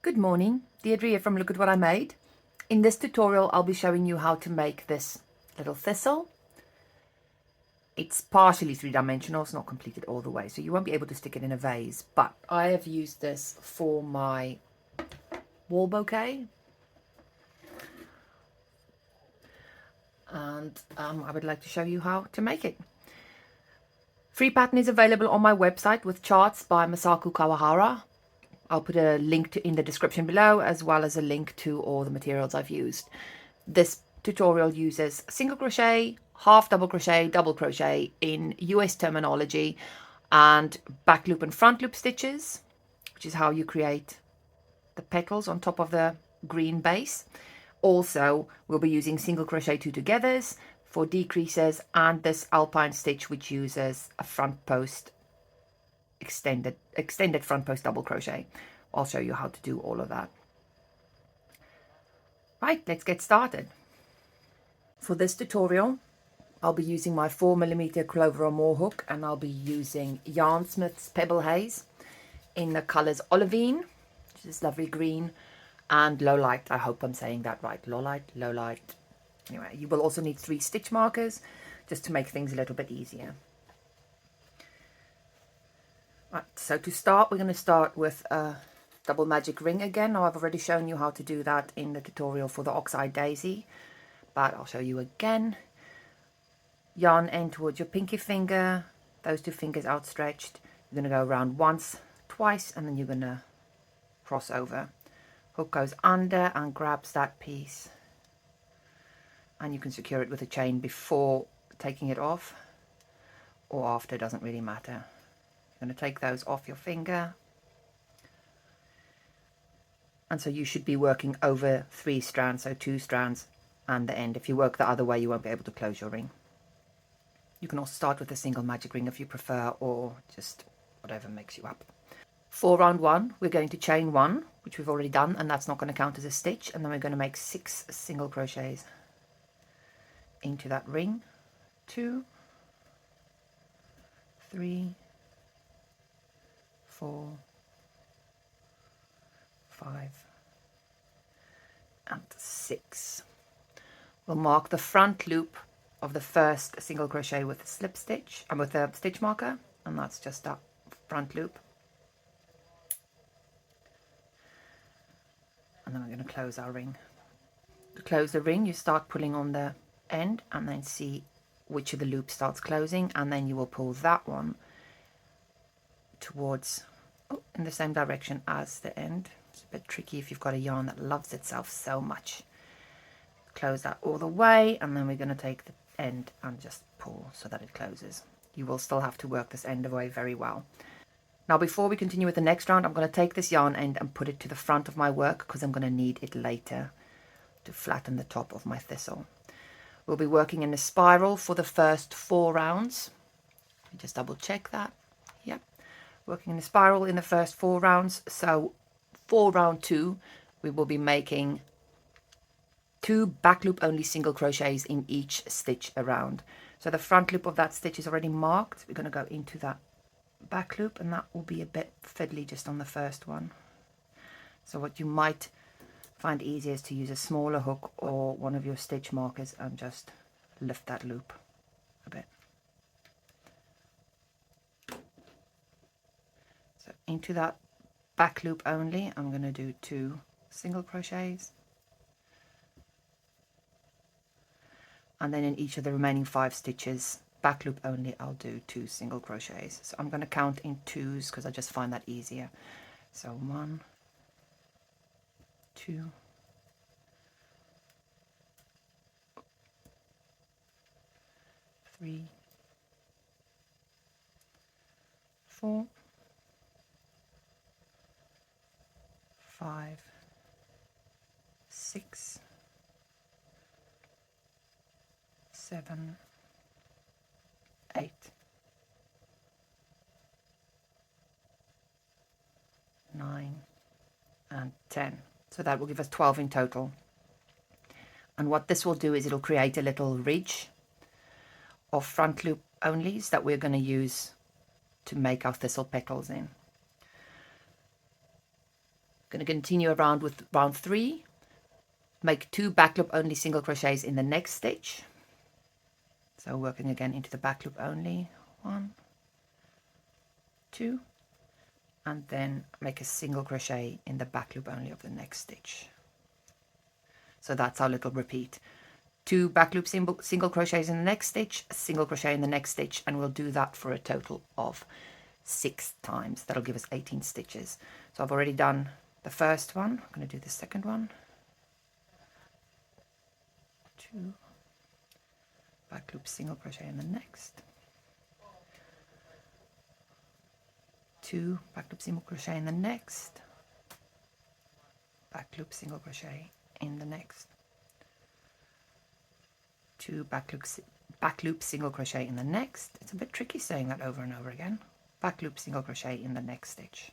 Good morning, Deirdre here from Look at What I Made. In this tutorial I'll be showing you how to make this little thistle. It's partially three-dimensional, it's not completed all the way, so you won't be able to stick it in a vase, but I have used this for my wall bouquet, and I would like to show you how to make it. Free pattern is available on my website with charts by Masaku Kawahara. I'll put a link in the description below, as well as a link to all the materials I've used. This tutorial uses single crochet, half double crochet in US terminology, and back loop and front loop stitches, which is how you create the petals on top of the green base. Also, we'll be using single crochet 2 togethers for decreases, and this alpine stitch, which uses a front post extended front post double crochet. I'll show you how to do all of that. Right, let's get started. For this tutorial, I'll be using my 4mm Clover Amour hook, and I'll be using Yarnsmith's Pebble Haze in the colors Olivine, which is lovely green, and Low Light. I hope I'm saying that right. Low Light. Anyway, you will also need 3 stitch markers just to make things a little bit easier. Right, so to start, we're going to start with a double magic ring again. Now, I've already shown you how to do that in the tutorial for the Oxide Daisy, but I'll show you again. Yarn end towards your pinky finger, those 2 fingers outstretched. You're going to go around once, twice, and then you're going to cross over. Hook goes under and grabs that piece, and you can secure it with a chain before taking it off, or after, doesn't really matter. You're going to take those off your finger, and so you should be working over 3 strands, so 2 strands and the end. If you work the other way, you won't be able to close your ring. You can also start with a single magic ring if you prefer, or just whatever makes you up. For round 1, we're going to chain 1, which we've already done, and that's not going to count as a stitch, and then we're going to make 6 single crochets into that ring. 2, 3, 4, 5, and 6. We'll mark the front loop of the first single crochet with a slip stitch and with a stitch marker, and that's just that front loop. And then we're going to close our ring. To close the ring, you start pulling on the end and then see which of the loops starts closing, and then you will pull that one towards in the same direction as the end. It's a bit tricky if you've got a yarn that loves itself so much. Close that all the way, and then we're going to take the end and just pull so that it closes. You will still have to work this end away very well. Now, before we continue with the next round, I'm going to take this yarn end and put it to the front of my work, because I'm going to need it later to flatten the top of my thistle. We'll be working in a spiral for the first 4 rounds. Just double check that. Yep, working in a spiral in the first 4 rounds. So for round 2, we will be making 2 back loop only single crochets in each stitch around. So the front loop of that stitch is already marked. We're going to go into that back loop, and that will be a bit fiddly just on the first one. So what you might find easier is to use a smaller hook or one of your stitch markers and just lift that loop a bit. So into that back loop only, I'm going to do 2 single crochets, and then in each of the remaining 5 stitches, back loop only, I'll do 2 single crochets. So I'm going to count in 2s because I just find that easier. So 1, 2, 3, 4, 5, 6, 7, 8, 9, and 10. So that will give us 12 in total. And what this will do is it'll create a little ridge of front loop onlys that we're going to use to make our thistle petals in. Going to continue around with round 3. Make 2 back loop only single crochets in the next stitch. So working again into the back loop only, 1, 2, and then make a single crochet in the back loop only of the next stitch. So that's our little repeat. 2 back loop single crochets in the next stitch, a single crochet in the next stitch, and we'll do that for a total of 6 times. That'll give us 18 stitches. So I've already done the first one. I'm going to do the second one. 2 back loop single crochet in the next, 2 back loop single crochet in the next, back loop single crochet in the next, 2 back loop single crochet in the next. It's a bit tricky saying that over and over again. Back loop single crochet in the next stitch,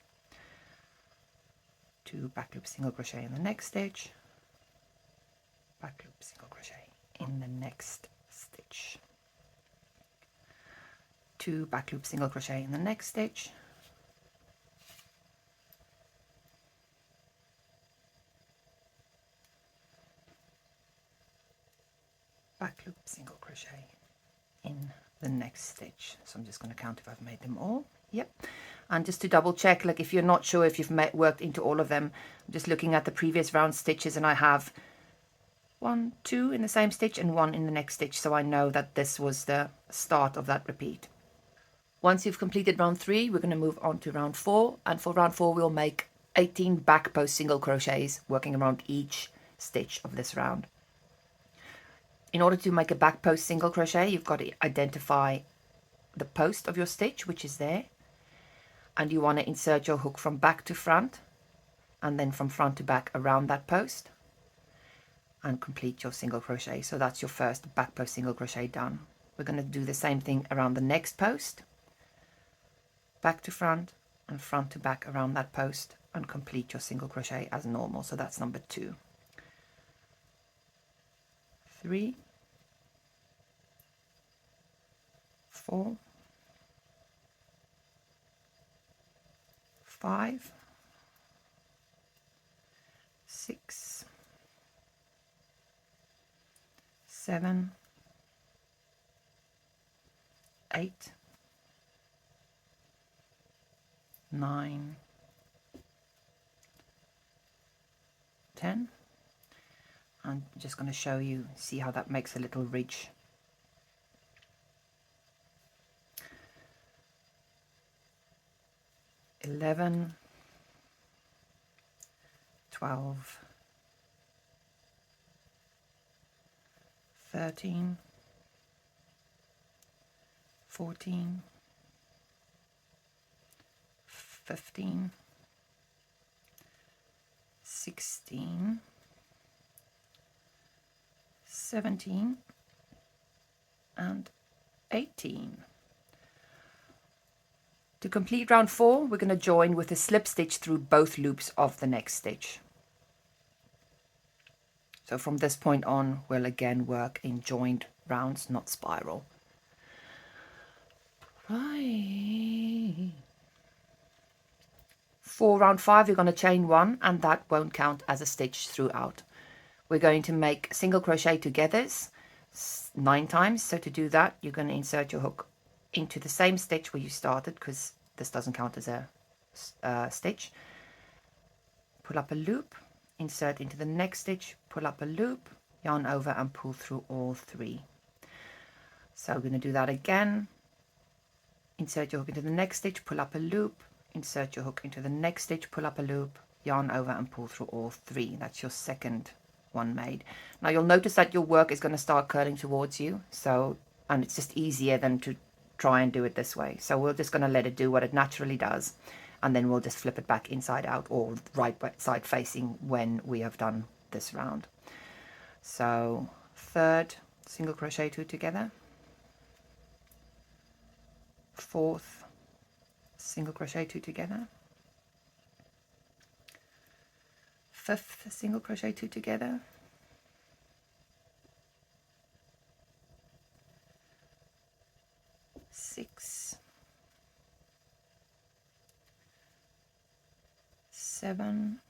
2 back loop single crochet in the next stitch, back loop single crochet in the next stitch, 2 back loop single crochet in the next stitch, back loop single crochet in the next stitch. So I'm just going to count if I've made them all. Yep. And just to double check, like if you're not sure if you've worked into all of them, I'm just looking at the previous round stitches, and I have 1, 2 in the same stitch and 1 in the next stitch, so I know that this was the start of that repeat. Once you've completed round 3, we're going to move on to round 4, and for round 4 we'll make 18 back post single crochets working around each stitch of this round. In order to make a back post single crochet, you've got to identify the post of your stitch, which is there, and you want to insert your hook from back to front and then from front to back around that post and complete your single crochet. So that's your first back post single crochet done. We're going to do the same thing around the next post, back to front and front to back around that post, and complete your single crochet as normal. So that's number 2. 3, 4, 5, 6, 7, 8, 9, 10. I'm just going to show you, see how that makes a little ridge. 11, 12, 13, 14, 15, 16, 17, and 18. To complete round 4, we're going to join with a slip stitch through both loops of the next stitch. So from this point on, we'll again work in joined rounds, not spiral. Right. For round 5, you're going to chain 1, and that won't count as a stitch throughout. We're going to make single crochet togethers 9 times. So to do that, you're going to insert your hook into the same stitch where you started, because this doesn't count as a stitch. Pull up a loop, insert into the next stitch, pull up a loop, yarn over and pull through all 3. So we're going to do that again. Insert your hook into the next stitch, pull up a loop, insert your hook into the next stitch, pull up a loop, yarn over and pull through all 3. That's your second one made. Now you'll notice that your work is going to start curling towards you, and it's just easier than to try and do it this way. So we're just going to let it do what it naturally does, and then we'll just flip it back inside out or right side facing when we have done this round. So 3rd single crochet 2 together, 4th single crochet 2 together, 5th single crochet 2 together, 6, 7,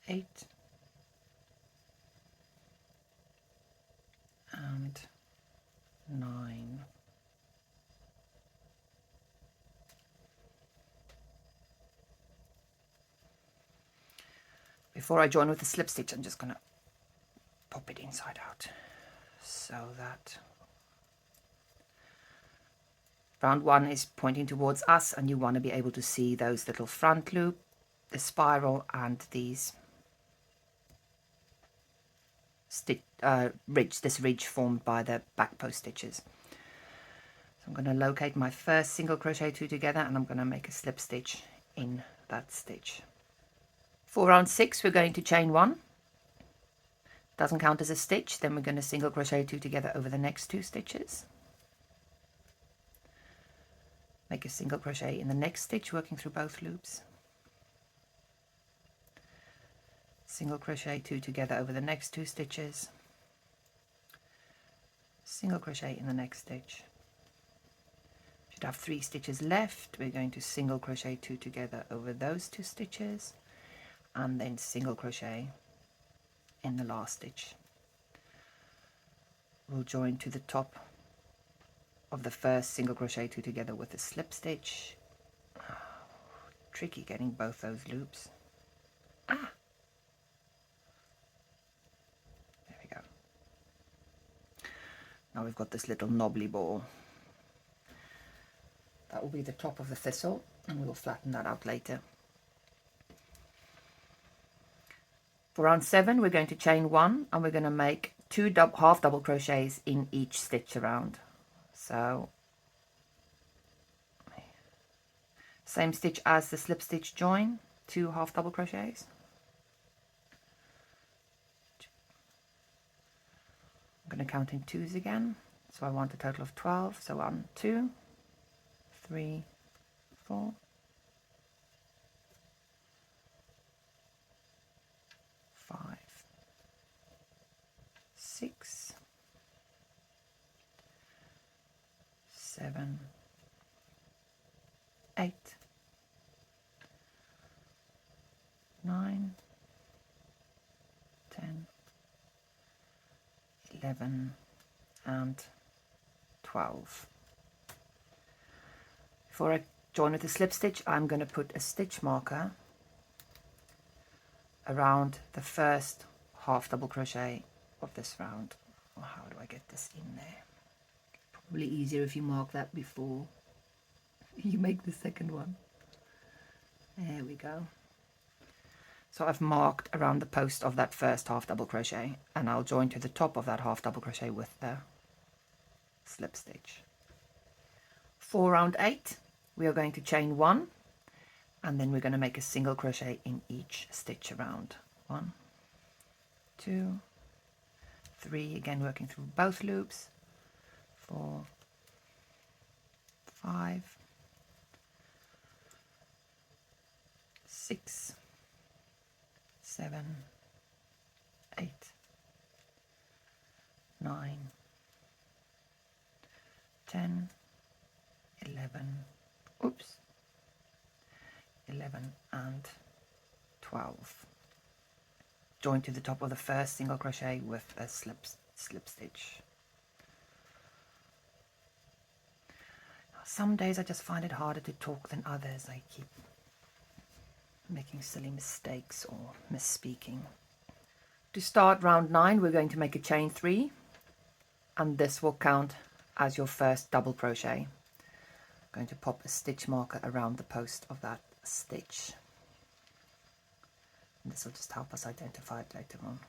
8 and 9. Before I join with the slip stitch, I'm just going to pop it inside out so that round 1 is pointing towards us, and you want to be able to see those little front loop, the spiral, and these ridge formed by the back post stitches. So I'm going to locate my first single crochet 2 together, and I'm going to make a slip stitch in that stitch. For round 6, we're going to chain 1. Doesn't count as a stitch. Then we're going to single crochet 2 together over the next 2 stitches. Make a single crochet in the next stitch, working through both loops. Single crochet 2 together over the next 2 stitches. Single crochet in the next stitch. Should have 3 stitches left. We're going to single crochet 2 together over those 2 stitches, and then single crochet in the last stitch. We'll join to the top of the first single crochet 2 together with a slip stitch. Tricky getting both those loops. There we go. Now we've got this little knobbly ball. That will be the top of the thistle, and we'll flatten that out later. For round 7, we're going to chain 1, and we're going to make 2 half double crochets in each stitch around. So same stitch as the slip stitch join, 2 half double crochets. I'm going to count in 2s again, so I want a total of 12. So 1, 2, 3, 4, 5, 6, 7, 8, 9, 10, 11, and 12. Before I join with the slip stitch, I'm going to put a stitch marker around the first half double crochet of this round. Well, how do I get this in there? Probably easier if you mark that before you make the second one. There we go. So I've marked around the post of that first half double crochet, and I'll join to the top of that half double crochet with the slip stitch. For round 8, we are going to chain 1, and then we're going to make a single crochet in each stitch around. 1, 2, 3, again working through both loops. 4, 5, 6, 7, 8, 9, 10, 11, 11 and 12. Join to the top of the first single crochet with a slip stitch. Some days I just find it harder to talk than others. I keep making silly mistakes or misspeaking. To start round 9, we're going to make a chain 3, and this will count as your first double crochet. I'm going to pop a stitch marker around the post of that stitch. And this will just help us identify it later on.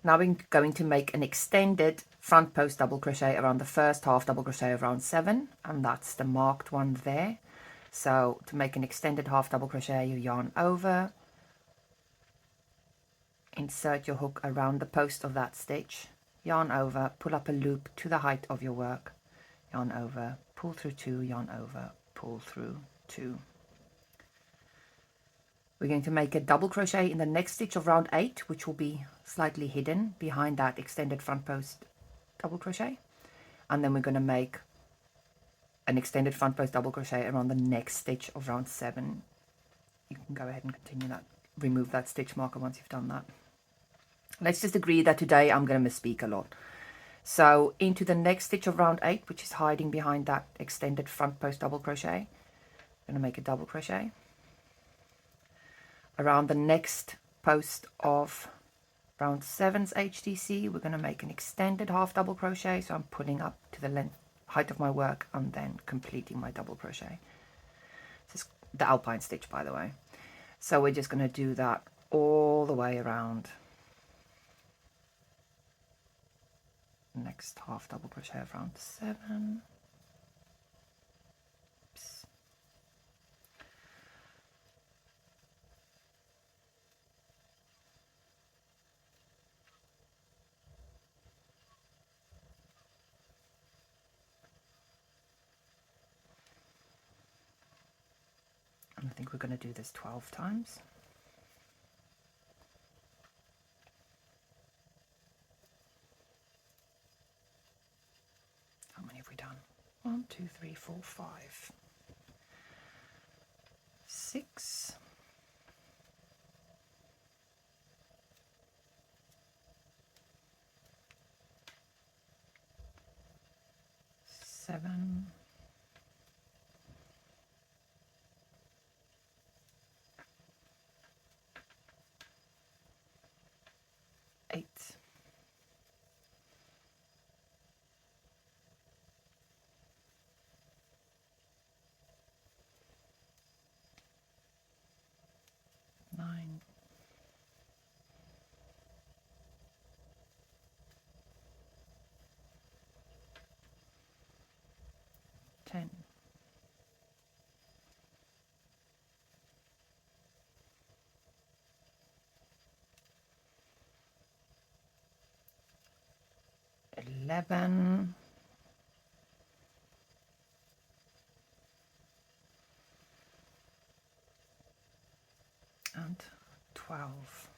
Now we're going to make an extended front post double crochet around the first half double crochet of round 7, and that's the marked one there. So to make an extended half double crochet, you yarn over, insert your hook around the post of that stitch, yarn over, pull up a loop to the height of your work, yarn over, pull through 2, yarn over, pull through 2. We're going to make a double crochet in the next stitch of round 8, which will be slightly hidden behind that extended front post double crochet, and then we're going to make an extended front post double crochet around the next stitch of round 7, you can go ahead and continue that, remove that stitch marker once you've done that. Let's just agree that today I'm going to misspeak a lot. So into the next stitch of round 8, which is hiding behind that extended front post double crochet, I'm going to make a double crochet. Around the next post of round 7's HTC, we're going to make an extended half double crochet. So I'm pulling up to the length, height of my work, and then completing my double crochet. This is the alpine stitch, by the way. So we're just going to do that all the way around. Next half double crochet of round 7. Oops. And I think we're going to do this 12 times. How many have we done? 1, 2, 3, 4, 5, 6, 7, 8, 9, 10, 11, and 12.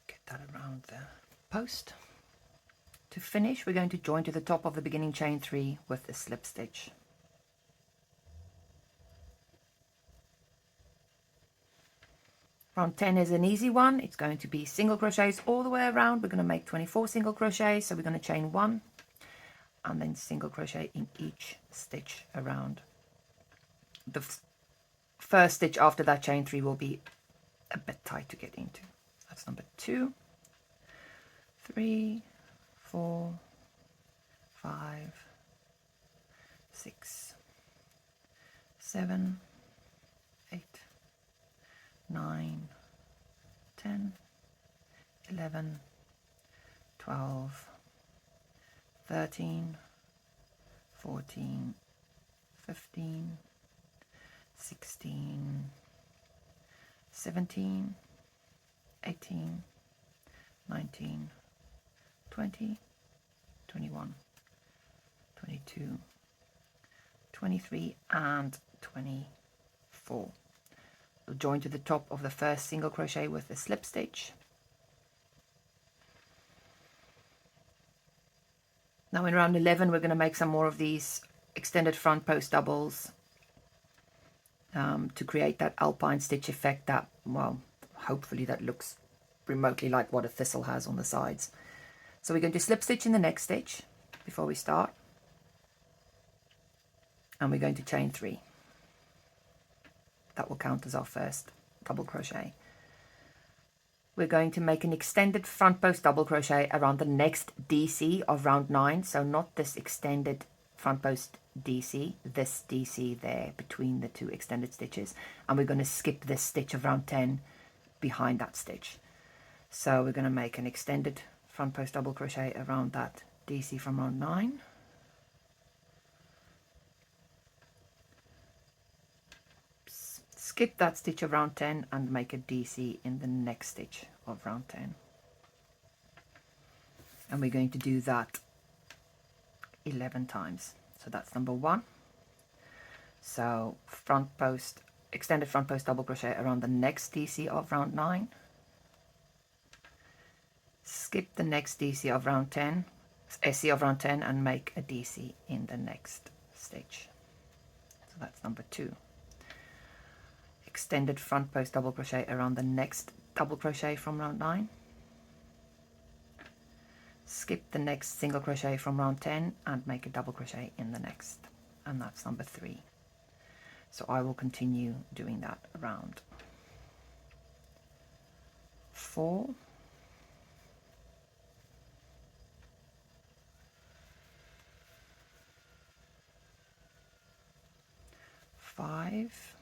Get that around the post. To finish, we're going to join to the top of the beginning chain 3 with a slip stitch. Round 10 is an easy one. It's going to be single crochets all the way around. We're going to make 24 single crochets, so we're going to chain 1 and then single crochet in each stitch around. The first stitch after that chain 3 will be a bit tight to get into. That's number 2, 3, 4, 5, 6, 7, 8, 9, 10, 11, 12, 13, 14, 15, 16, 17, 18, 19, 20, 21, 22, 23, and 24. We'll join to the top of the first single crochet with a slip stitch. Now in round 11 we're going to make some more of these extended front post doubles to create that alpine stitch effect that, well, hopefully that looks remotely like what a thistle has on the sides. So we're going to slip stitch in the next stitch before we start, and we're going to chain 3. That will count as our first double crochet. We're going to make an extended front post double crochet around the next DC of round 9. So not this extended front post DC, this DC there between the 2 extended stitches. And we're going to skip this stitch of round 10 behind that stitch. So we're going to make an extended front post double crochet around that DC from round 9. Skip that stitch of round 10 and make a DC in the next stitch of round 10. And we're going to do that 11 times. So that's number 1. So front post, extended front post double crochet around the next DC of round 9. skip the next DC of round 10, SC of round 10, and make a DC in the next stitch. So that's number 2. Extended front post double crochet around the next double crochet from round 9. Skip the next single crochet from round 10 and make a double crochet in the next, and that's number 3. So I will continue doing that around 4, 5,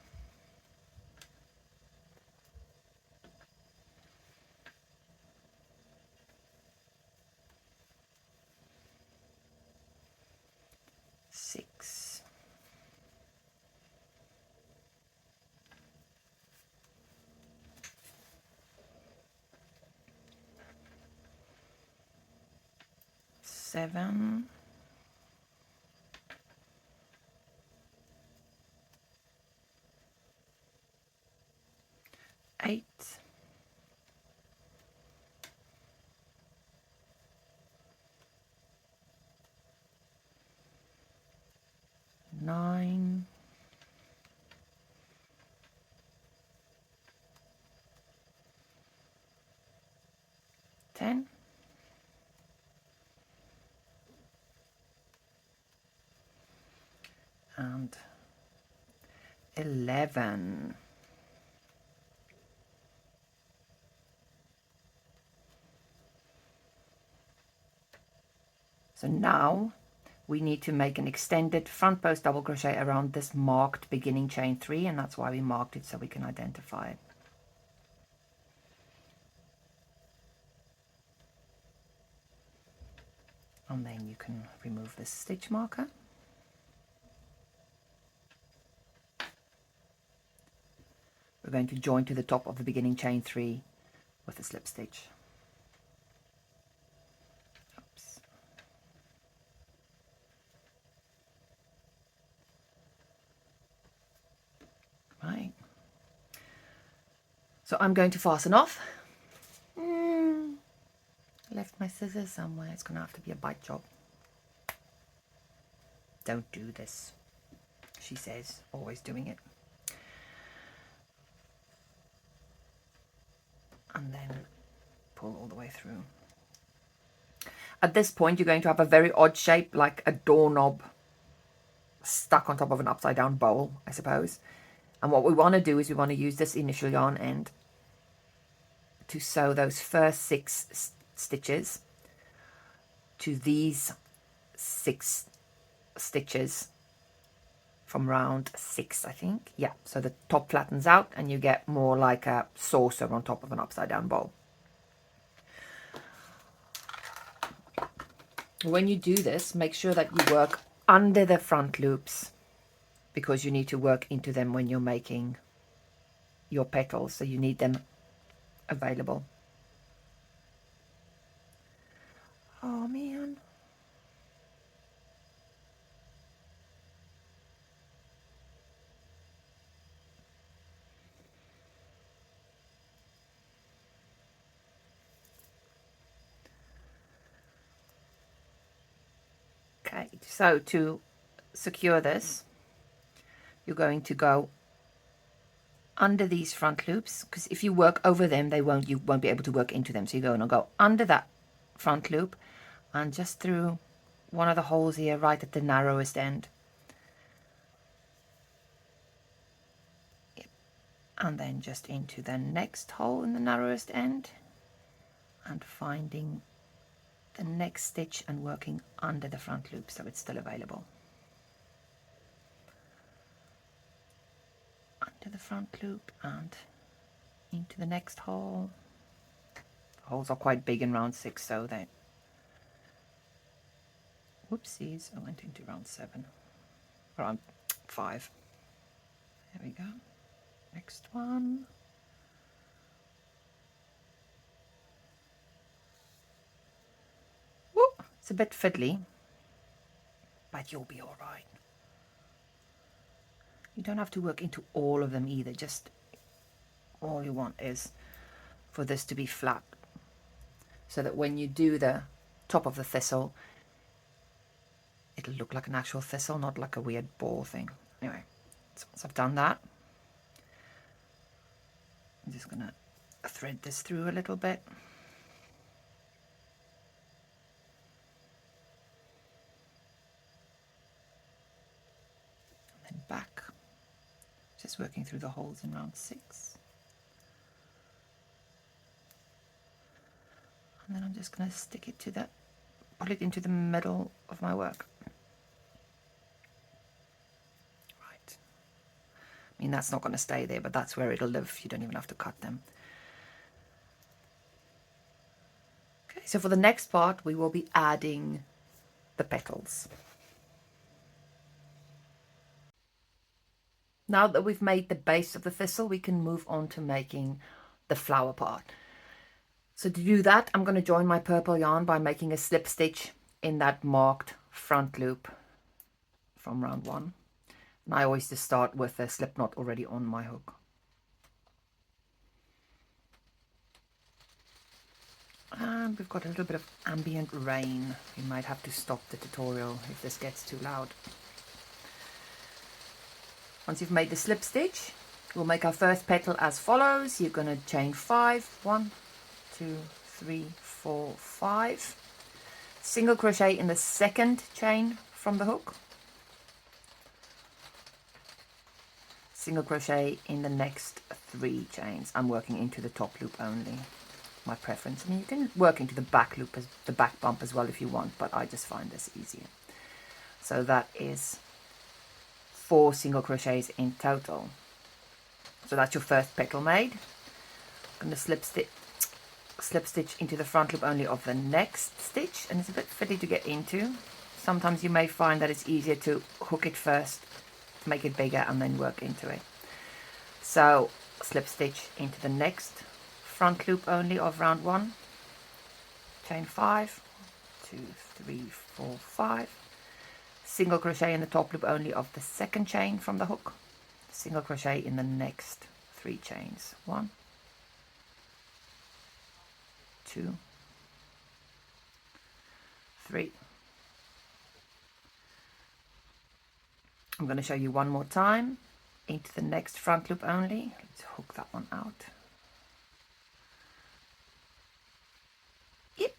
6, 7, 8, 9, 10, and 11. So now we need to make an extended front post double crochet around this marked beginning chain 3, and that's why we marked it, so we can identify it. And then you can remove this stitch marker. We're going to join to the top of the beginning chain 3 with a slip stitch. Oops. Right. So I'm going to fasten off. Left my scissors somewhere. It's going to have to be a bite job. Don't do this, she says, always doing it. And then pull all the way through. At this point, you're going to have a very odd shape, like a doorknob stuck on top of an upside down bowl, I suppose. And what we want to do is we want to use this initial yarn end to sew those first 6 stitches to these 6 stitches from round 6, I think. Yeah, so the top flattens out and you get more like a saucer on top of an upside down bowl. When you do this, make sure that you work under the front loops, because you need to work into them when you're making your petals, so you need them available. Oh man. Okay, so to secure this, you're going to go under these front loops, because if you work over them, you won't be able to work into them. So you're going to go under that front loop and just through one of the holes here, right at the narrowest end. Yep. And then just into the next hole in the narrowest end and finding the next stitch and working under the front loop so it's still available. Under the front loop and into the next hole. The holes are quite big in round 6, so they... Whoopsies, I went into round 7. Round 5. There we go. Next one. Woo! It's a bit fiddly, but you'll be all right. You don't have to work into all of them either, just all you want is for this to be flat. so that when you do the top of the thistle, it'll look like an actual thistle, not like a weird ball thing. Anyway, so once I've done that, I'm just gonna thread this through a little bit. And then back, just working through the holes in round 6. And then I'm just gonna stick it to that, put it into the middle of my work. Right. I mean, that's not gonna stay there, but that's where it'll live. You don't even have to cut them. Okay, so for the next part, we will be adding the petals. Now that we've made the base of the thistle, we can move on to making the flower part. So to do that, I'm going to join my purple yarn by making a slip stitch in that marked front loop from round 1. And I always just start with a slip knot already on my hook. And we've got a little bit of ambient rain. You might have to stop the tutorial if this gets too loud. Once you've made the slip stitch, we'll make our first petal as follows. You're going to chain 5, 1, 2, 3, 4, 5. Single crochet in the second chain from the hook. Single crochet in the next 3 chains. I'm working into the top loop only. My preference. I mean, you can work into the back loop, as the back bump as well if you want, but I just find this easier. So that is 4 single crochets in total. So that's your first petal made. I'm going to slip stitch into the front loop only of the next stitch, and it's a bit fiddly to get into. Sometimes you may find that it's easier to hook it first, make it bigger, and then work into it. So slip stitch into the next front loop only of round 1, chain 5, 2, 3, 4, 5, single crochet in the top loop only of the second chain from the hook, single crochet in the next 3 chains, 1, 2, 3. I'm going to show you one more time into the next front loop only. Let's hook that one out. Yep.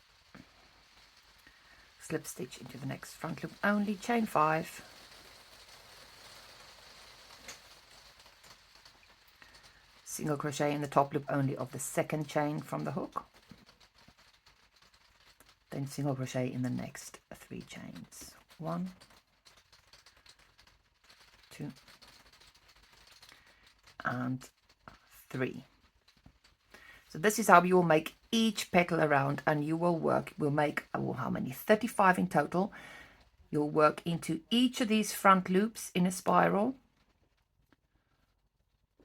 Slip stitch into the next front loop only, chain 5, single crochet in the top loop only of the second chain from the hook, then single crochet in the next 3 chains, 1, 2, and 3. So this is how you will make each petal around, and you will work, we'll make, how many, 35 in total. You'll work into each of these front loops in a spiral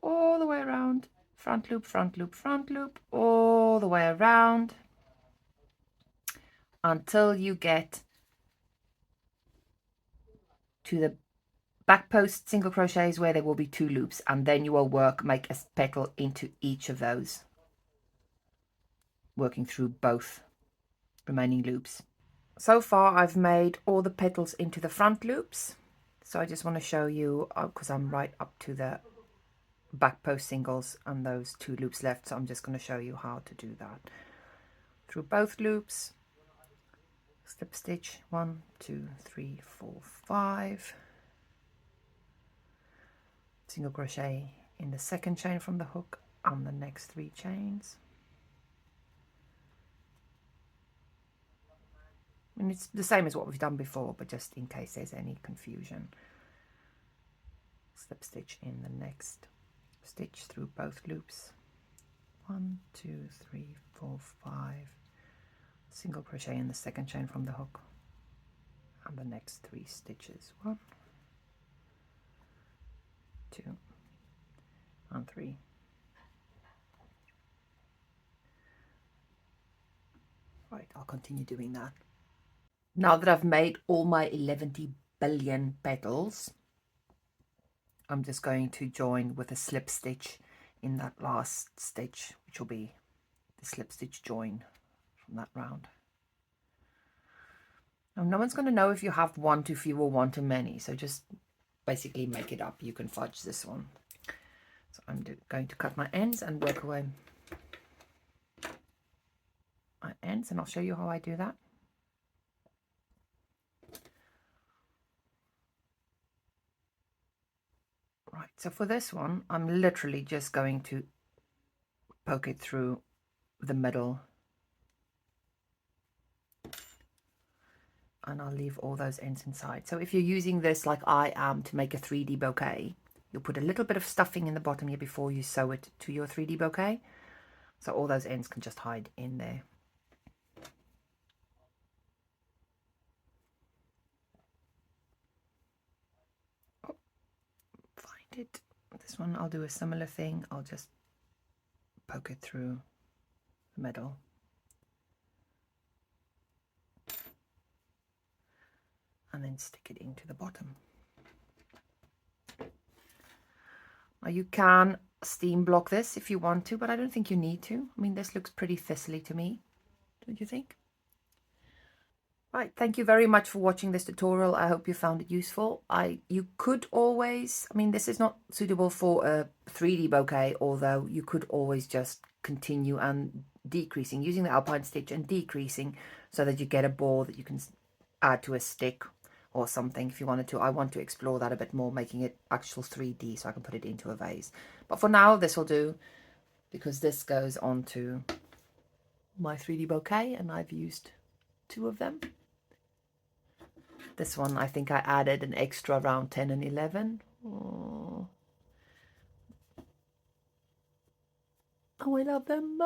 all the way around, front loop, front loop, front loop, all the way around until you get to the back post single crochets where there will be 2 loops, and then you will make a petal into each of those, working through both remaining loops. So far I've made all the petals into the front loops, so I just want to show you, because I'm right up to the back post singles and those 2 loops left, so I'm just going to show you how to do that. Through both loops, slip stitch 1, 2, 3, 4, 5, single crochet in the second chain from the hook on the next 3 chains. And it's the same as what we've done before, but just in case there's any confusion. Slip stitch in the next stitch through both loops. 1, 2, 3, 4, 5. Single crochet in the second chain from the hook. And the next 3 stitches. 1, 2, and 3. Right, I'll continue doing that. Now that I've made all my 11 billion petals, I'm just going to join with a slip stitch in that last stitch, which will be the slip stitch join that round. Now, no one's going to know if you have one too few or one too many, so just basically make it up. You can fudge this one. So I'm going to cut my ends and work away my ends, and I'll show you how I do that. Right, so for this one, I'm literally just going to poke it through the middle, and I'll leave all those ends inside. So if you're using this like I am to make a 3D bouquet, you'll put a little bit of stuffing in the bottom here before you sew it to your 3D bouquet. So all those ends can just hide in there. Oh, find it. This one I'll do a similar thing. I'll just poke it through the middle. And then stick it into the bottom. Now you can steam block this if you want to, but I don't think you need to. I mean, this looks pretty thistly to me, don't you think? Right, thank you very much for watching this tutorial. I hope you found it useful. You could always, I mean, this is not suitable for a 3D bouquet, although you could always just continue and decreasing, using the alpine stitch and decreasing so that you get a ball that you can add to a stick or something if you wanted to. I want to explore that a bit more, making it actual 3D so I can put it into a vase. But for now, this will do, because this goes onto my 3D bouquet and I've used 2 of them. This one, I think I added an extra around 10 and 11. Oh, I love them.